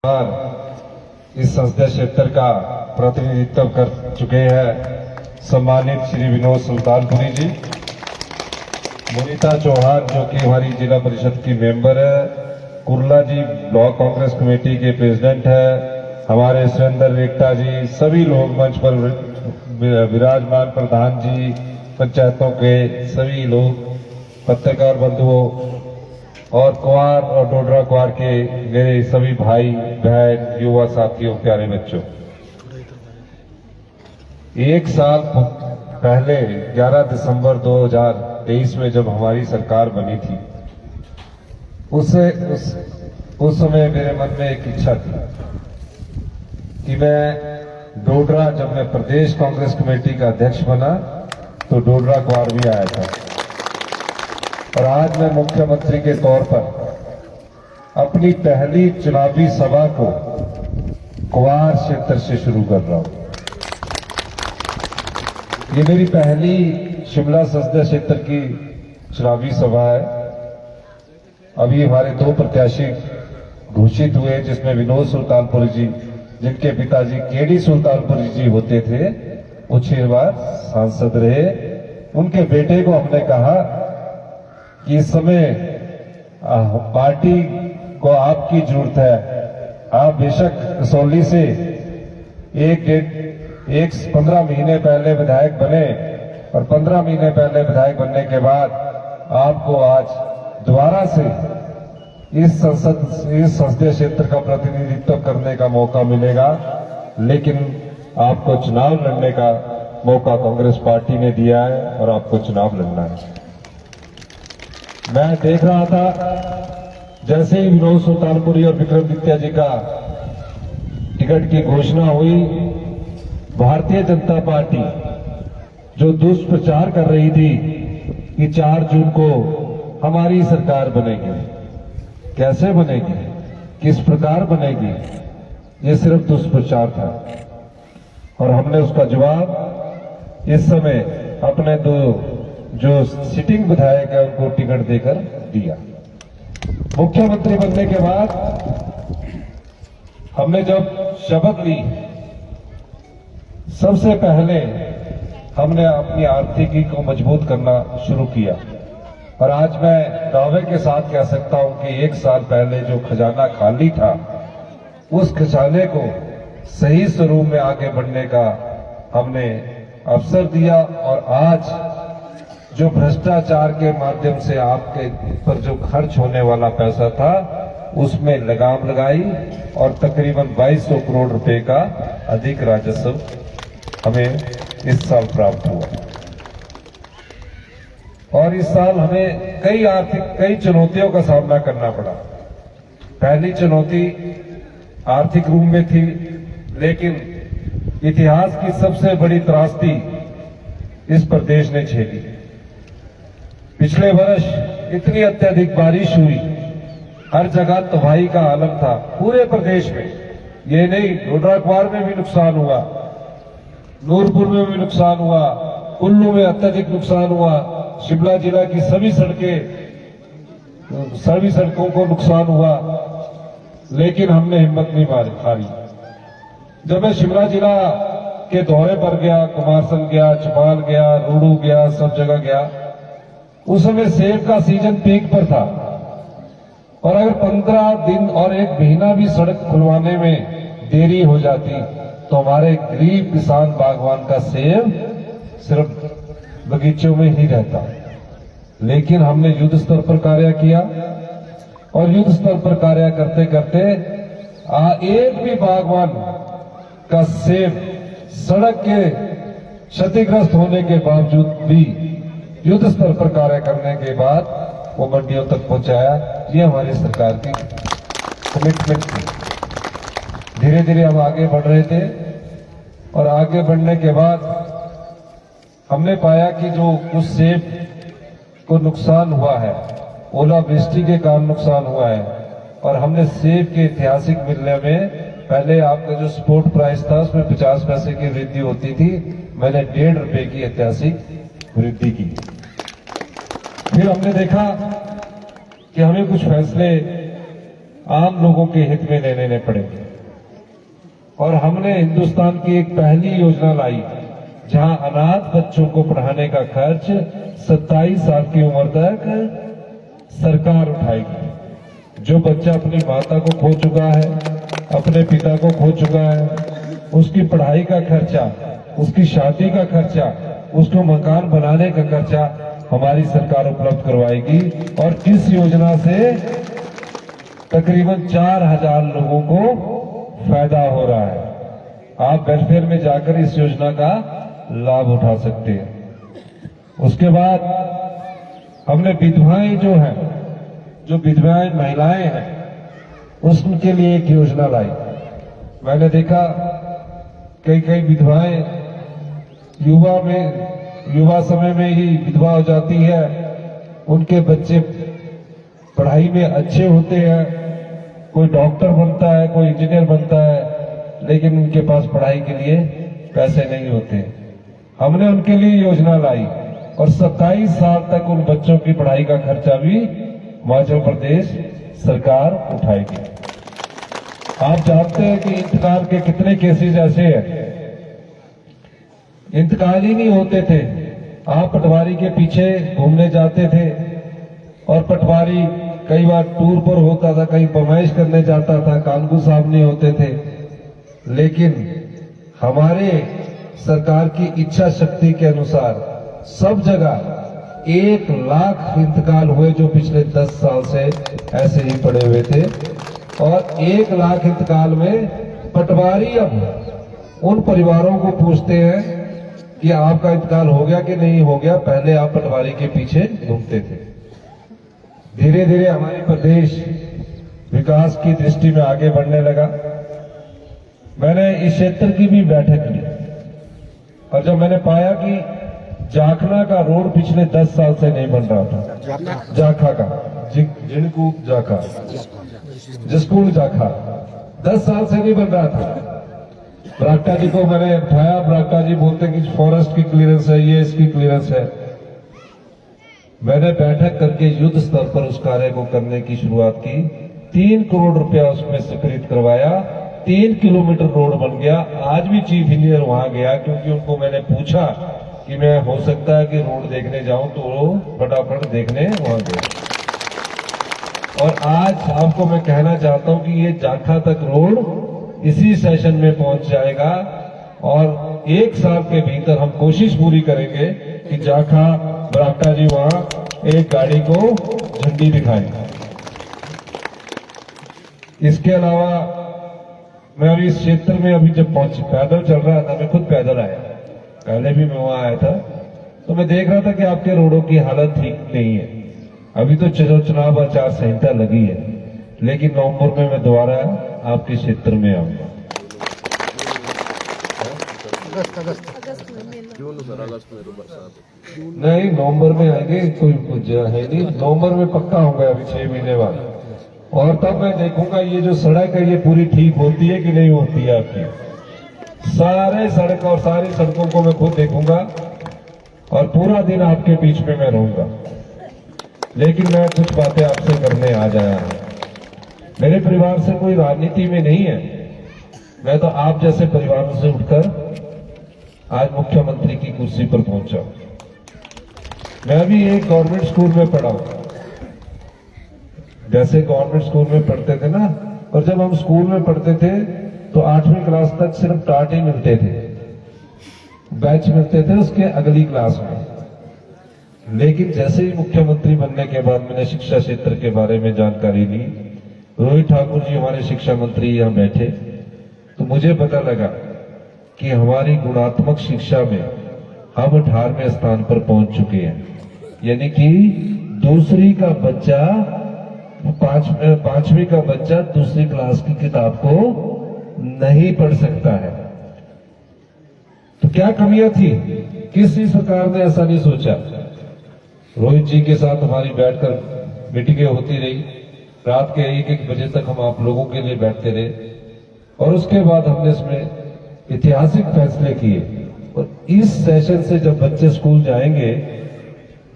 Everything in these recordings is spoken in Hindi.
इस संसदीय क्षेत्र का प्रतिनिधित्व कर चुके हैं सम्मानित श्री विनोद सुल्तानपुरी जी, मुनीता चौहान जो कि हमारी जिला परिषद की मेंबर है, कुर्ला जी ब्लॉक कांग्रेस कमेटी के प्रेसिडेंट है, हमारे सुरेंद्र रेक्टा जी, सभी लोग मंच पर विराजमान, प्रधान जी, पंचायतों के सभी लोग, पत्रकार बंधुओं और कुंवार और डोडरा कुंवार के मेरे सभी भाई बहन, युवा साथियों, प्यारे बच्चों, एक साल पहले 11 दिसंबर 2023 में जब हमारी सरकार बनी थी, उस समय मेरे मन में एक इच्छा थी कि मैं डोडरा, जब मैं प्रदेश कांग्रेस कमेटी का अध्यक्ष बना तो डोडरा कुंवार भी आया था, और आज मैं मुख्यमंत्री के तौर पर अपनी पहली चुनावी सभा को कुंवार क्षेत्र से शुरू कर रहा हूं। ये मेरी पहली शिमला संसदीय क्षेत्र की चुनावी सभा है। अभी हमारे 2 प्रत्याशी घोषित हुए, जिसमें विनोद सुल्तानपुरी जी, जिनके पिताजी केडी सुल्तानपुरी जी होते थे, वो 6 बार सांसद रहे। उनके बेटे को हमने कहा कि इस समय पार्टी को आपकी जरूरत है। आप बेशक कसौली से 15 महीने पहले विधायक बने, और 15 महीने पहले विधायक बनने के बाद आपको आज दोबारा से इस संसदीय क्षेत्र का प्रतिनिधित्व करने का मौका मिलेगा, लेकिन आपको चुनाव लड़ने का मौका कांग्रेस पार्टी ने दिया है और आपको चुनाव लड़ना है। मैं देख रहा था जैसे ही विनोद सुल्तानपुरी और विक्रमादित्य जी का टिकट की घोषणा हुई, भारतीय जनता पार्टी जो दुष्प्रचार कर रही थी कि 4 जून को हमारी सरकार बनेगी, कैसे बनेगी, किस प्रकार बनेगी, ये सिर्फ दुष्प्रचार था। और हमने उसका जवाब इस समय अपने 2 जो सिटिंग विधायक है उनको टिकट देकर दिया। मुख्यमंत्री बनने के बाद हमने जब शपथ ली, सबसे पहले हमने अपनी आर्थिकी को मजबूत करना शुरू किया, और आज मैं दावे के साथ कह सकता हूं कि 1 साल पहले जो खजाना खाली था, उस खजाने को सही स्वरूप में आगे बढ़ने का हमने अवसर दिया। और आज जो भ्रष्टाचार के माध्यम से आपके पर जो खर्च होने वाला पैसा था, उसमें लगाम लगाई और तकरीबन 2200 करोड़ रुपए का अधिक राजस्व हमें इस साल प्राप्त हुआ। और इस साल हमें कई चुनौतियों का सामना करना पड़ा। पहली चुनौती आर्थिक रूप में थी, लेकिन इतिहास की सबसे बड़ी त्रासदी इस प्रदेश ने झेली। पिछले वर्ष इतनी अत्यधिक बारिश हुई, हर जगह तबाही का आलम था पूरे प्रदेश में। ये नहीं, डोडरा कुंवार में भी नुकसान हुआ, नूरपुर में भी नुकसान हुआ, कुल्लू में अत्यधिक नुकसान हुआ, शिमला जिला की सभी सड़कों को नुकसान हुआ, लेकिन हमने हिम्मत नहीं हारी। जब मैं शिमला जिला के दौरे पर गया, कुमारसंद गया, चौपाल गया, रूड़ू गया, सब जगह गया, उस समय सेब का सीजन पीक पर था, और अगर 15 दिन और 1 महीना भी सड़क खुलवाने में देरी हो जाती तो हमारे गरीब किसान बागवान का सेब सिर्फ बगीचों में ही रहता। लेकिन हमने युद्ध स्तर पर कार्य किया, और युद्ध स्तर पर कार्य करते करते एक भी बागवान का सेब सड़क के क्षतिग्रस्त होने के बावजूद भी युद्ध स्तर पर कार्य करने के बाद वो मंडियों तक पहुंचाया। ये हमारी सरकार की कमिटमेंट थी। धीरे धीरे हम आगे बढ़ रहे थे, और आगे बढ़ने के बाद हमने पाया कि जो कुछ सेब को नुकसान हुआ है, ओलावृष्टि के कारण नुकसान हुआ है, और हमने सेब के ऐतिहासिक मूल्य में, पहले आपका जो स्पोर्ट प्राइस था उसमें 50 पैसे की वृद्धि होती थी, मैंने 1.5 रुपए की ऐतिहासिक वृद्धि की। फिर हमने देखा कि हमें कुछ फैसले आम लोगों के हित में लेने पड़ेंगे। और हमने हिंदुस्तान की एक पहली योजना लाई जहां अनाथ बच्चों को पढ़ाने का खर्च 27 साल की उम्र तक सरकार उठाएगी। जो बच्चा अपनी माता को खो चुका है, अपने पिता को खो चुका है, उसकी पढ़ाई का खर्चा, उसकी शादी का खर्चा, उसको मकान बनाने का खर्चा हमारी सरकार उपलब्ध करवाएगी। और इस योजना से तकरीबन 4000 लोगों को फायदा हो रहा है। आप वेलफेयर में जाकर इस योजना का लाभ उठा सकते हैं। उसके बाद हमने विधवाएं जो विधवाएं महिलाएं हैं, उसके लिए एक योजना लाई। मैंने देखा कई विधवाएं युवा समय में ही विधवा हो जाती है। उनके बच्चे पढ़ाई में अच्छे होते हैं, कोई डॉक्टर बनता है, कोई इंजीनियर बनता है, लेकिन उनके पास पढ़ाई के लिए पैसे नहीं होते। हमने उनके लिए योजना लाई और 27 साल तक उन बच्चों की पढ़ाई का खर्चा भी हिमाचल प्रदेश सरकार उठाएगी। आप जानते हैं कि इंतकाल के कितने केसेस ऐसे हैं, इंतकाल ही नहीं होते थे। आप पटवारी के पीछे घूमने जाते थे और पटवारी कई बार टूर पर होता था, कहीं फरमाइश करने जाता था, कानून साहब नहीं होते थे। लेकिन हमारे सरकार की इच्छा शक्ति के अनुसार सब जगह 1 लाख इंतकाल हुए जो पिछले 10 साल से ऐसे ही पड़े हुए थे। और 1 लाख इंतकाल में पटवारी अब उन परिवारों को पूछते हैं कि आपका इंतकाल हो गया कि नहीं हो गया। पहले आप पटवारी के पीछे घूमते थे। धीरे धीरे हमारे प्रदेश विकास की दृष्टि में आगे बढ़ने लगा। मैंने इस क्षेत्र की भी बैठक ली और जब मैंने पाया कि जाखना का रोड पिछले 10 साल से नहीं बन रहा था, जाखा का जिनको जाखा जिसकुल जाखा 10 साल से नहीं बन रहा था। बरागटा जी को मैंने उठाया, बरागटा जी बोलते कि फॉरेस्ट की क्लियरेंस है, ये इसकी क्लियरेंस है। मैंने बैठक करके युद्ध स्तर पर उस कार्य को करने की शुरुआत की। 3 करोड़ रुपया उसमें स्वीकृत करवाया, 3 किलोमीटर रोड बन गया। आज भी चीफ इंजीनियर वहां गया क्योंकि उनको मैंने पूछा कि मैं हो सकता है कि रोड देखने जाऊं, तो वो फटाफट देखने वहां गए। और आज आपको मैं कहना चाहता हूं कि ये जाखा तक रोड इसी सेशन में पहुंच जाएगा और 1 साल के भीतर हम कोशिश पूरी करेंगे कि जाखा बरागटा जी वहां एक गाड़ी को झंडी दिखाएंगे। इसके अलावा मैं अभी इस क्षेत्र में अभी जब पैदल चल रहा था, मैं खुद पैदल आया, पहले भी मैं वहां आया था, तो मैं देख रहा था कि आपके रोडों की हालत ठीक नहीं है। अभी तो चुनाव आचार संहिता लगी है, लेकिन नवंबर में मैं दोबारा आपके क्षेत्र में आऊंगा। नहीं, नवंबर में आएंगे, कोई है नहीं, नवंबर में पक्का होगा, अभी 6 महीने बाद। और तब मैं देखूंगा ये जो सड़क है ये पूरी ठीक होती है कि नहीं होती है आपकी। सारे सड़क और सारी सड़कों को मैं खुद देखूंगा और पूरा दिन आपके बीच में मैं रहूंगा। लेकिन मैं कुछ बातें आपसे करने आ जाया हूं। मेरे परिवार से कोई राजनीति में नहीं है, मैं तो आप जैसे परिवारों से उठकर आज मुख्यमंत्री की कुर्सी पर पहुंचा। मैं भी एक गवर्नमेंट स्कूल में पढ़ा हूं, जैसे गवर्नमेंट स्कूल में पढ़ते थे ना, और जब हम स्कूल में पढ़ते थे तो 8वीं क्लास तक सिर्फ टाट ही मिलते थे, बैच मिलते थे उसके अगली क्लास में। लेकिन जैसे ही मुख्यमंत्री बनने के बाद मैंने शिक्षा क्षेत्र के बारे में जानकारी ली, रोहित ठाकुर जी हमारे शिक्षा मंत्री यहां बैठे, तो मुझे पता लगा कि हमारी गुणात्मक शिक्षा में हम 18वें स्थान पर पहुंच चुके हैं। यानी कि दूसरी का बच्चा, 5वीं का बच्चा दूसरी क्लास की किताब को नहीं पढ़ सकता है। तो क्या कमियां थी? किसी सरकार ने ऐसा नहीं सोचा। रोहित जी के साथ हमारी बैठकर मीटिंगें होती रही, रात के 1-1 बजे तक हम आप लोगों के लिए बैठते रहे, और उसके बाद हमने इसमें ऐतिहासिक फैसले किए। और इस सेशन से जब बच्चे स्कूल जाएंगे,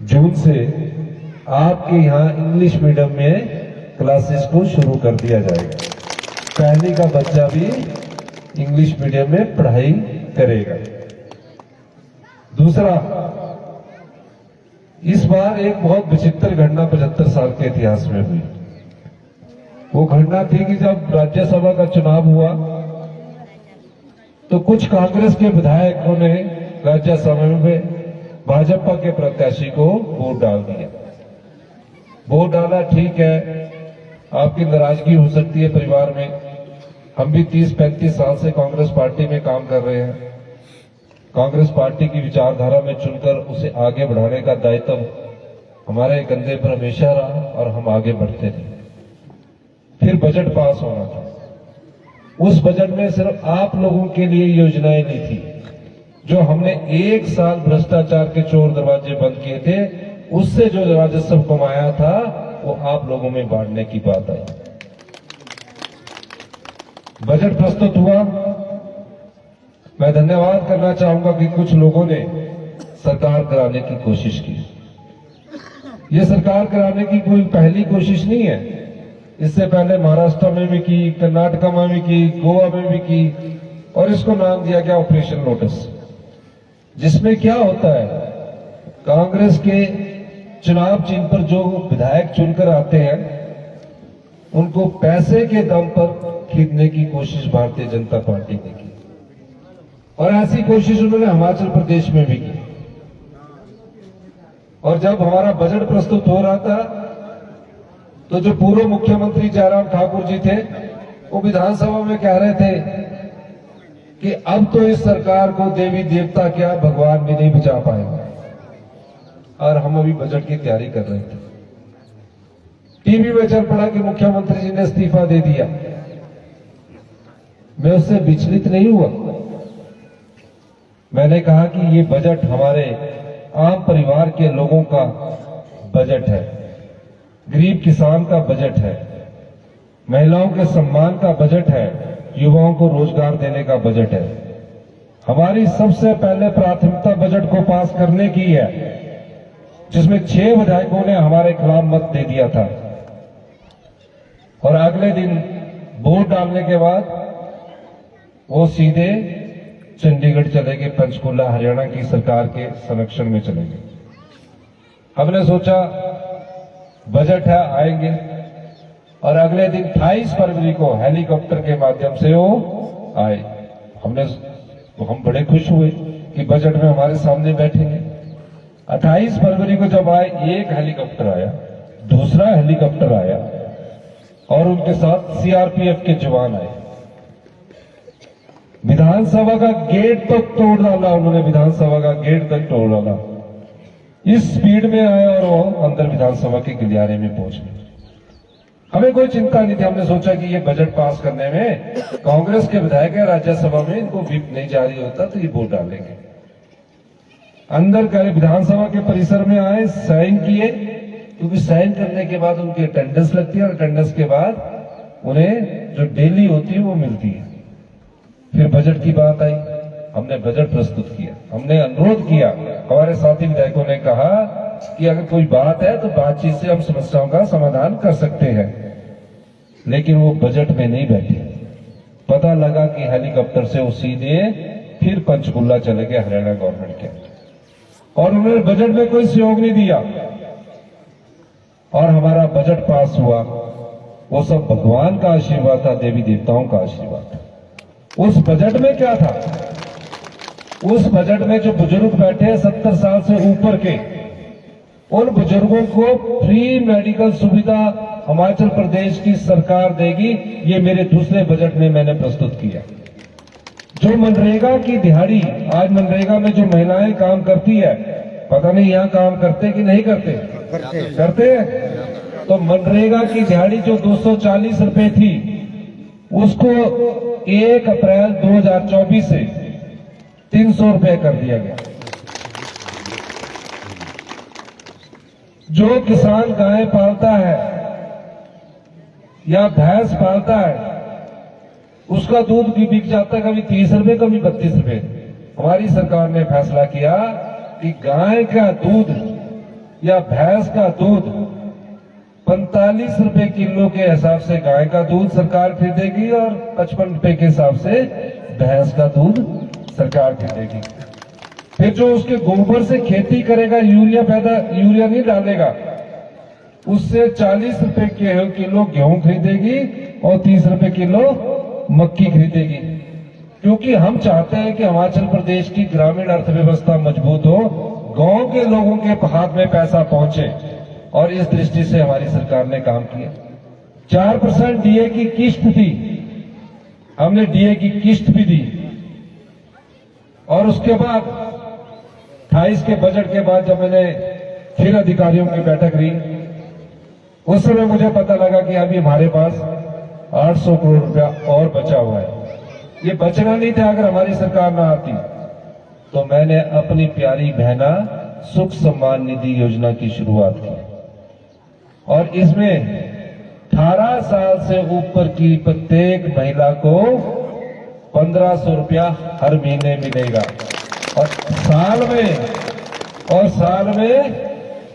जून से आपके यहाँ इंग्लिश मीडियम में क्लासेस को शुरू कर दिया जाएगा। पहली का बच्चा भी इंग्लिश मीडियम में पढ़ाई करेगा। दूसरा, इस बार एक बहुत विचित्र घटना 75 साल के इतिहास में हुई। वो घटना थी कि जब राज्यसभा का चुनाव हुआ तो कुछ कांग्रेस के विधायकों ने राज्यसभा में भाजपा के प्रत्याशी को वोट डाल दिया। वोट डाला, ठीक है, आपकी नाराजगी हो सकती है परिवार में। हम भी 30-35 साल से कांग्रेस पार्टी में काम कर रहे हैं। कांग्रेस पार्टी की विचारधारा में चुनकर उसे आगे बढ़ाने का दायित्व हमारे कंधे पर हमेशा रहा और हम आगे बढ़ते रहे। फिर बजट पास होना था। उस बजट में सिर्फ आप लोगों के लिए योजनाएं नहीं थी। जो हमने 1 साल भ्रष्टाचार के चोर दरवाजे बंद किए थे, उससे जो राजस्व कमाया था वो आप लोगों में बांटने की बात आई। बजट प्रस्तुत हुआ। मैं धन्यवाद करना चाहूंगा कि कुछ लोगों ने सरकार कराने की कोशिश की। ये सरकार कराने की कोई पहली कोशिश नहीं है। इससे पहले महाराष्ट्र में भी की, कर्नाटक में भी की, गोवा में भी की, और इसको नाम दिया गया ऑपरेशन लोटस। जिसमें क्या होता है, कांग्रेस के चुनाव चिन्ह पर जो विधायक चुनकर आते हैं उनको पैसे के दम पर खरीदने की कोशिश भारतीय जनता पार्टी ने की, और ऐसी कोशिश उन्होंने हिमाचल प्रदेश में भी की। और जब हमारा बजट प्रस्तुत हो रहा था तो जो पूर्व मुख्यमंत्री जयराम ठाकुर जी थे वो विधानसभा में कह रहे थे कि अब तो इस सरकार को देवी देवता क्या भगवान भी नहीं बचा पाएंगे। और हम अभी बजट की तैयारी कर रहे थे, टीवी में चल पड़ा कि मुख्यमंत्री जी ने इस्तीफा दे दिया। मैं उससे विचलित नहीं हुआ। मैंने कहा कि ये बजट हमारे आम परिवार के लोगों का बजट है, गरीब किसान का बजट है, महिलाओं के सम्मान का बजट है, युवाओं को रोजगार देने का बजट है। हमारी सबसे पहले प्राथमिकता बजट को पास करने की है, जिसमें 6 विधायकों ने हमारे खिलाफ मत दे दिया था। और अगले दिन वोट डालने के बाद वो सीधे चंडीगढ़ चले गए, पंचकुला हरियाणा की सरकार के संरक्षण में चले गए। हमने सोचा बजट है, आएंगे, और अगले दिन 28 फरवरी को हेलीकॉप्टर के माध्यम से वो आए। हम बड़े खुश हुए कि बजट में हमारे सामने बैठेंगे। 28 फरवरी को जब आए, एक हेलीकॉप्टर आया, दूसरा हेलीकॉप्टर आया, और उनके साथ सीआरपीएफ के जवान आए। विधानसभा का गेट तक तोड़ डाला उन्होंने, विधानसभा का गेट तक तोड़ डाला। इस स्पीड में आए और वो अंदर विधानसभा के गलियारे में पहुंच गए। हमें कोई चिंता नहीं थी। हमने सोचा कि ये बजट पास करने में कांग्रेस के विधायक है राज्यसभा में, इनको व्हिप नहीं जारी होता तो ये वोट डालेंगे। अंदर गए, विधानसभा के परिसर में आए, साइन किए, क्योंकि साइन करने के बाद उनकी अटेंडेंस लगती है और अटेंडेंस के बाद उन्हें जो डेली होती है वो मिलती है। फिर बजट की बात आई, हमने बजट प्रस्तुत किया। हमने अनुरोध किया, हमारे साथी विधायकों ने कहा कि अगर कोई बात है तो बातचीत से हम समस्याओं का समाधान कर सकते हैं, लेकिन वो बजट में नहीं बैठे। पता लगा कि हेलीकॉप्टर से वो सीधे फिर पंचकुला चले गए हरियाणा गवर्नमेंट के, और उन्होंने बजट में कोई सहयोग नहीं दिया। और हमारा बजट पास हुआ, वो सब भगवान का आशीर्वाद था, देवी देवताओं का आशीर्वाद था। उस बजट में क्या था? उस बजट में जो बुजुर्ग बैठे हैं 70 साल से ऊपर के, उन बुजुर्गों को फ्री मेडिकल सुविधा हिमाचल प्रदेश की सरकार देगी। ये मेरे दूसरे बजट में मैंने प्रस्तुत किया। जो मनरेगा की दिहाड़ी, आज मनरेगा में जो महिलाएं काम करती है, पता नहीं यहां काम करते कि नहीं करते, करते हैं। तो मनरेगा की दिहाड़ी जो 240 रुपए थी, उसको 1 अप्रैल 2024 से 300 रुपए कर दिया गया। जो किसान गाय पालता है या भैंस पालता है, उसका दूध भी बिक जाता है, कभी 30 रुपए, कभी 32 रुपए। हमारी सरकार ने फैसला किया कि गाय का दूध या भैंस का दूध 45 रुपए किलो के हिसाब से गाय का दूध सरकार खरीदेगी और 55 रुपए के हिसाब से भैंस का दूध सरकार खरीदेगी। फिर जो उसके गोबर से खेती करेगा, यूरिया नहीं डालेगा, उससे 40 रुपए किलो गेहूं खरीदेगी और 30 रुपए किलो मक्की खरीदेगी। क्योंकि हम चाहते हैं कि हिमाचल प्रदेश की ग्रामीण अर्थव्यवस्था मजबूत हो, गांव के लोगों के हाथ में पैसा पहुंचे, और इस दृष्टि से हमारी सरकार ने काम किया। 4% डीए की किस्त दी, हमने डीए की किस्त भी दी। और उसके बाद 28 के बजट के बाद जब मैंने फिर अधिकारियों की बैठक ली, उस समय मुझे पता लगा कि अभी हमारे पास 800 करोड़ रुपया और बचा हुआ है। ये बचना नहीं था अगर हमारी सरकार ना आती। तो मैंने अपनी प्यारी बहना सुख सम्मान निधि योजना की शुरुआत की, और इसमें 18 साल से ऊपर की प्रत्येक महिला को 1500 रुपया हर महीने मिलेगा, और साल में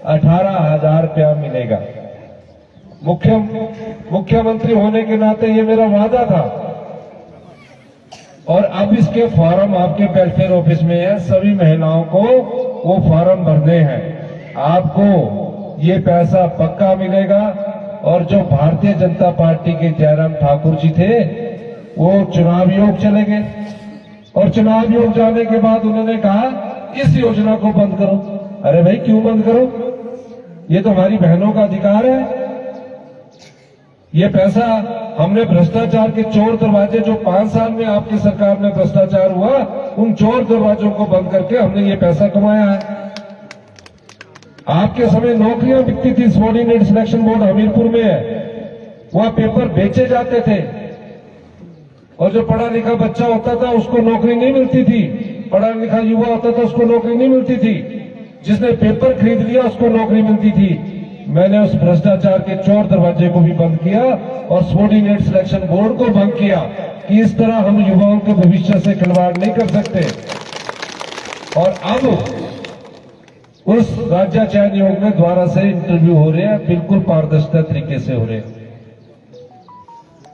18,000 रुपया मिलेगा। मुख्यमंत्री होने के नाते ये मेरा वादा था, और अब इसके फॉर्म आपके वेलफेयर ऑफिस में है। सभी महिलाओं को वो फॉर्म भरने हैं। आपको ये पैसा पक्का मिलेगा। और जो भारतीय जनता पार्टी के जयराम ठाकुर जी थे, वो चुनाव योग चले गए, और चुनाव योग जाने के बाद उन्होंने कहा इस योजना को बंद करो। अरे भाई, क्यों बंद करो? ये तो हमारी बहनों का अधिकार है। ये पैसा हमने भ्रष्टाचार के चोर दरवाजे, जो 5 साल में आपकी सरकार में भ्रष्टाचार हुआ, उन चोर दरवाजों को बंद करके हमने ये पैसा कमाया है। आपके समय नौकरियां बिकती थी। सबॉर्डिनेट सिलेक्शन बोर्ड हमीरपुर में है, वहां पेपर बेचे जाते थे, और जो पढ़ा लिखा बच्चा होता था उसको नौकरी नहीं मिलती थी। पढ़ा लिखा युवा होता था उसको नौकरी नहीं मिलती थी। जिसने पेपर खरीद लिया उसको नौकरी मिलती थी। मैंने उस भ्रष्टाचार के चोर दरवाजे को भी बंद किया, और सबॉर्डिनेट सिलेक्शन बोर्ड को बंद किया, कि इस तरह हम युवाओं के भविष्य से खिलवाड़ नहीं कर सकते। और अब उस राज्य चयन आयोग में द्वारा से इंटरव्यू हो रहे हैं, बिल्कुल पारदर्शिता तरीके से हो रहे हैं।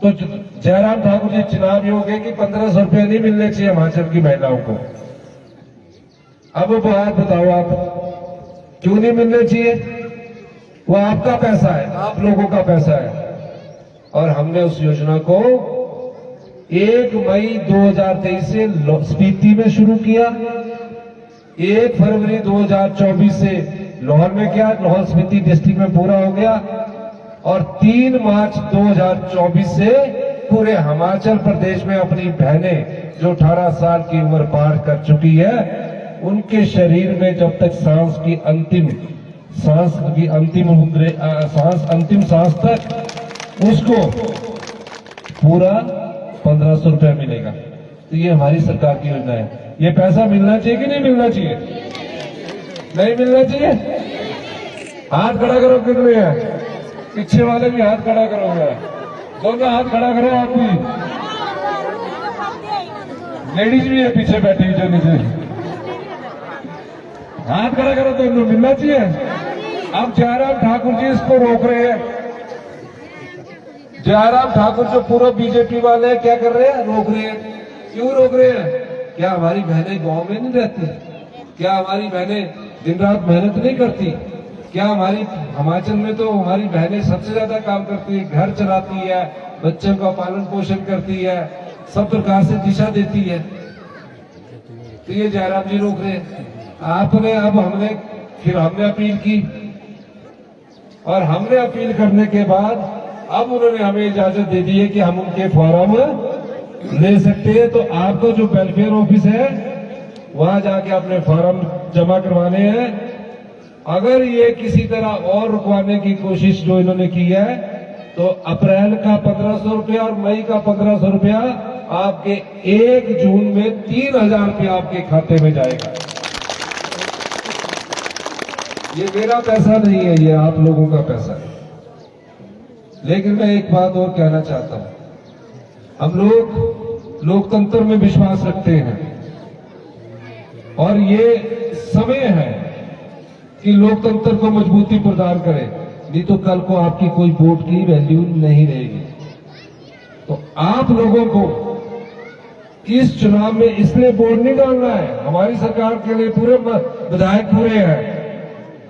तो जयराम ठाकुर जी चुनाव योग है कि 1500 रुपये नहीं मिलने चाहिए हिमाचल की महिलाओं को। अब बात बताओ, आप क्यों नहीं मिलने चाहिए? वो आपका पैसा है, आप लोगों का पैसा है। और हमने उस योजना को 1 मई 2023 से स्पीति में शुरू किया, 1 फरवरी 2024 से लाहौर में किया, लाहौर स्पीति डिस्ट्रिक्ट में पूरा हो गया, और 3 मार्च 2024 से पूरे हिमाचल प्रदेश में अपनी बहनें जो 18 साल की उम्र पार कर चुकी है, उनके शरीर में जब तक अंतिम सांस तक उसको पूरा 1500 रुपया मिलेगा। तो ये हमारी सरकार की योजना है। ये पैसा मिलना चाहिए कि नहीं मिलना चाहिए? नहीं मिलना चाहिए? हाथ खड़ा करो कितने हैं, पीछे वाले भी हाथ खड़ा करोगे, दोनों हाथ खड़ा करो। आप भी, लेडीज भी है पीछे बैठी जो नीचे, हाथ खड़ा करो। दोनों मिलना चाहिए। अब जयराम ठाकुर जी इसको रोक रहे हैं। जयराम ठाकुर जो पूरा बीजेपी वाले हैं, क्या कर रहे हैं? रोक रहे हैं। क्यों रोक रहे हैं? क्या हमारी बहनें गांव में नहीं रहती? क्या हमारी बहनें दिन रात मेहनत नहीं करती? क्या हमारी हिमाचल में तो हमारी बहनें सबसे ज्यादा काम करती है, घर चलाती है, बच्चों का पालन पोषण करती है, सब प्रकार से दिशा देती है। तो ये जयराम जी रोक रहे हैं। आपने अब हमने अपील की, और हमने अपील करने के बाद अब उन्होंने हमें इजाजत दे दी है कि हम उनके फॉर्म ले सकते हैं। तो आपको जो वेलफेयर ऑफिस है वहां जाके अपने फॉर्म जमा करवाने हैं। अगर ये किसी तरह और रुकवाने की कोशिश जो इन्होंने की है, तो अप्रैल का 1500 रुपया और मई का 1500 रुपया आपके 1 जून में 3000 रुपया आपके खाते में जाएगा। ये मेरा पैसा नहीं है, ये आप लोगों का पैसा है। लेकिन मैं एक बात और कहना चाहता हूं, हम लोग लोकतंत्र में विश्वास रखते हैं, और ये समय है कि लोकतंत्र को मजबूती प्रदान करें। नहीं तो कल को आपकी कोई वोट की वैल्यू नहीं रहेगी। तो आप लोगों को इस चुनाव में इसलिए वोट नहीं डालना है, हमारी सरकार के लिए पूरे विधायक पूरे हैं।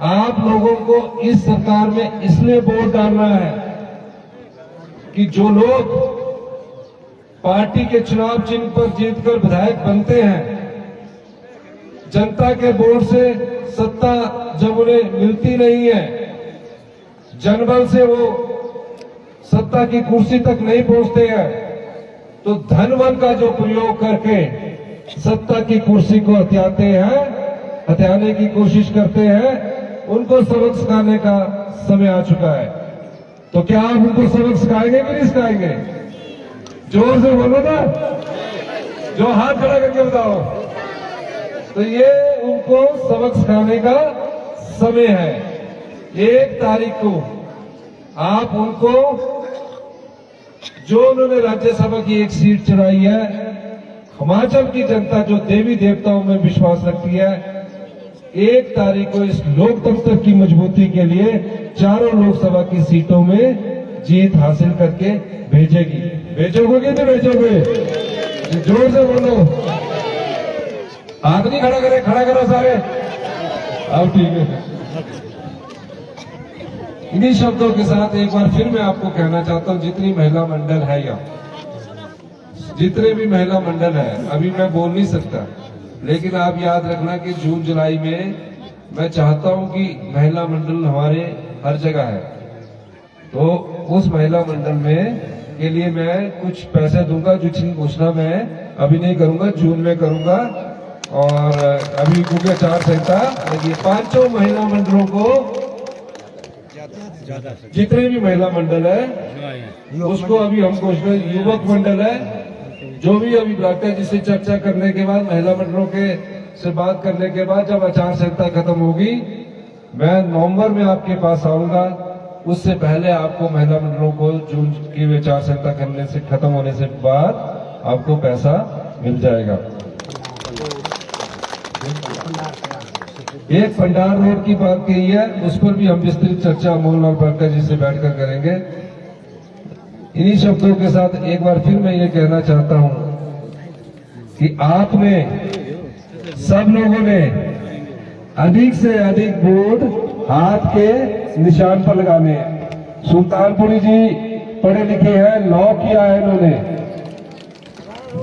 आप लोगों को इस सरकार में इसलिए वोट डालना है कि जो लोग पार्टी के चुनाव चिन्ह पर जीतकर विधायक बनते हैं, जनता के वोट से सत्ता जब उन्हें मिलती नहीं है, जनबल से वो सत्ता की कुर्सी तक नहीं पहुंचते हैं, तो धनबल का जो प्रयोग करके सत्ता की कुर्सी को हथियाने की कोशिश करते हैं, उनको सबक सिखाने का समय आ चुका है। तो क्या आप उनको सबक सिखाएंगे कि नहीं सिखाएंगे? जोर से बोलो ना, जो हाथ खड़ा करके बताओ। तो ये उनको सबक सिखाने का समय है। 1 तारीख को आप उनको, जो उन्होंने राज्यसभा की एक सीट चुराई है, हिमाचल की जनता जो देवी देवताओं में विश्वास रखती है, 1 तारीख को इस लोकतंत्र की मजबूती के लिए चारों लोकसभा की सीटों में जीत हासिल करके भेजेगी। भेजोगे कि नहीं भेजोगे? जोर से बोलो। हाथ नहीं खड़ा करो सारे। अब ठीक है। इन्हीं शब्दों के साथ एक बार फिर मैं आपको कहना चाहता हूं, जितनी महिला मंडल है या जितने भी महिला मंडल है, अभी मैं बोल नहीं सकता, लेकिन आप याद रखना कि जून जुलाई में मैं चाहता हूं कि महिला मंडल हमारे हर जगह है, तो उस महिला मंडल में के लिए मैं कुछ पैसे दूंगा, जिसकी घोषणा मैं अभी नहीं करूंगा, जून में करूंगा। और अभी क्योंकि आचार-संहिता लगी, 5 महिला मंडलों को, जितने भी महिला मंडल है उसको अभी हम घोषणा, युवक मंडल है, जो भी अभी ब्लॉक है, जिससे चर्चा करने के बाद, महिला मंडलों के से बात करने के बाद, जब आचार संहिता खत्म होगी, मैं नवंबर में आपके पास आऊंगा। उससे पहले आपको महिला मंडलों को जून की आचार संहिता करने से खत्म होने से बाद आपको पैसा मिल जाएगा। एक भंडार रोड की बात कही है, उस पर भी हम विस्तृत चर्चा मोहनलाल पारकर जी से बैठकर करेंगे। इन्हीं शब्दों के साथ एक बार फिर मैं ये कहना चाहता हूं कि आपने सब लोगों ने अधिक से अधिक वोट हाथ के निशान पर लगाने। सुल्तानपुरी जी पढ़े लिखे हैं, लॉ किया है इन्होंने।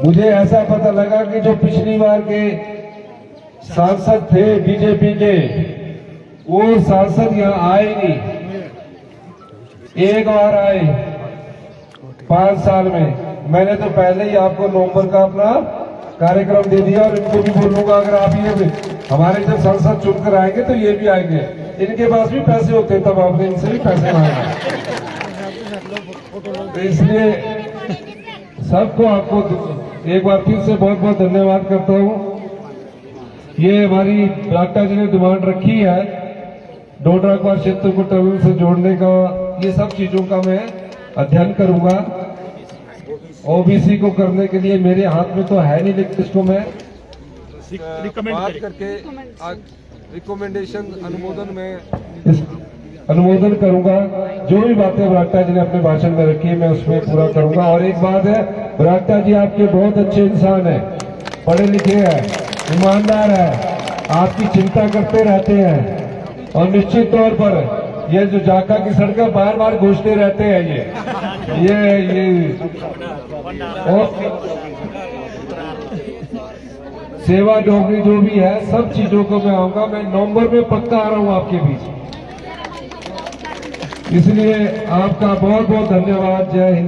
मुझे ऐसा पता लगा कि जो पिछली बार के सांसद थे बीजेपी के, वो सांसद यहाँ आए नहीं, एक बार आए 5 साल में। मैंने तो पहले ही आपको नवंबर का अपना कार्यक्रम दे दिया, और इनको भी बोलूंगा अगर आप ये हमारे जब सांसद चुनकर आएंगे तो ये भी आएंगे। इनके पास भी पैसे होते, तब आपने इनसे भी पैसे मांगे। तो इसलिए सबको आपको एक बार फिर से बहुत बहुत धन्यवाद करता हूँ। ये हमारी बरागटा जी ने डिमांड रखी है, डोडरा का क्षेत्र को टनल से जोड़ने का, ये सब चीजों का मैं अध्ययन करूंगा। ओबीसी को करने के लिए मेरे हाथ में तो है नहीं, लेकिन इसको मैं बात करके रिकमेंडेशन अनुमोदन करूंगा। जो भी बातें बरागटा जी ने अपने भाषण में रखी है, मैं उसमें पूरा करूंगा। और एक बात है, बरागटा जी आपके बहुत अच्छे इंसान हैं, पढ़े लिखे हैं, ईमानदार है, आपकी चिंता करते रहते हैं, और निश्चित तौर पर ये जो जाका की सड़कें बार बार घोषते रहते हैं, ये और सेवा डोगरी जो भी है, सब चीजों को मैं आऊंगा। मैं नवंबर में पक्का आ रहा हूं आपके बीच। इसलिए आपका बहुत बहुत धन्यवाद। जय हिंद।